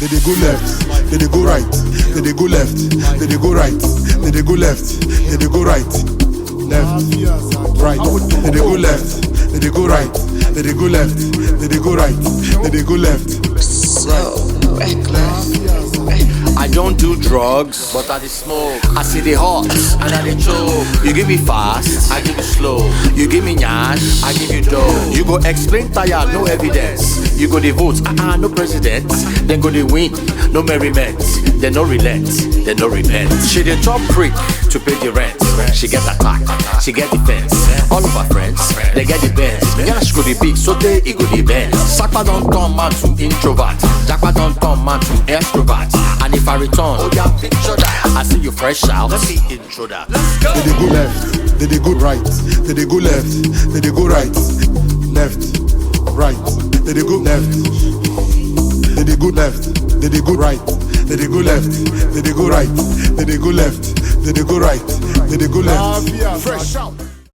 Then they go left, then they go right, then they go left, then they go right, then they go left, then they go right, right, then they go left, then they go right, then they go left, then they go right, then they go left. So reckless. I don't do drugs, but I dey smoke. I see the hot, and I dey choke. You give me fast, I give you slow. You give me nyash, I give you dough. You go explain tired, no evidence. You go dey vote, no president. Then go dey win, no merriment. Then no relent, then no repent. She dey chop prick to pay the rent. She get attack, she get defense. All of her friends, they get the best. Nyash go dey big, so they e go dey bend. Sapa don turn man to introvert. Japa don turn man to extrovert. And if I return, oh yeah, picture that. I see you fresh out, let me intro that. Let's go. Then they go left, then they go right, then they go left, then they go right, right, then they go left, then they go left, then they go right, then they go left, then they go right, then they go left, then they go right, then they go left. Fresh out.